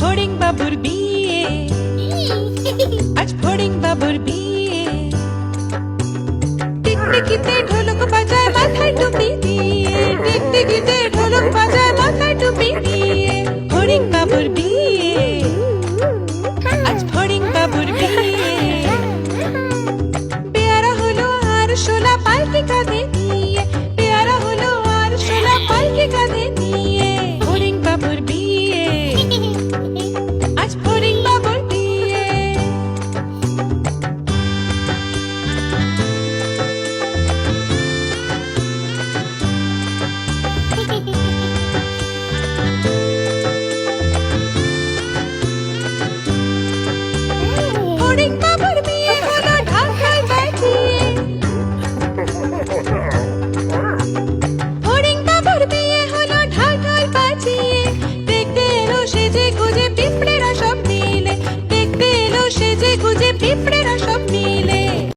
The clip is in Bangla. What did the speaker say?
ফড়িং বাবুর বিয়ে, আজ ফড়িং বাবুর বিয়ে। টিকটিকিতে ঢোলক বাজায় মাথায় টুপি দিয়ে।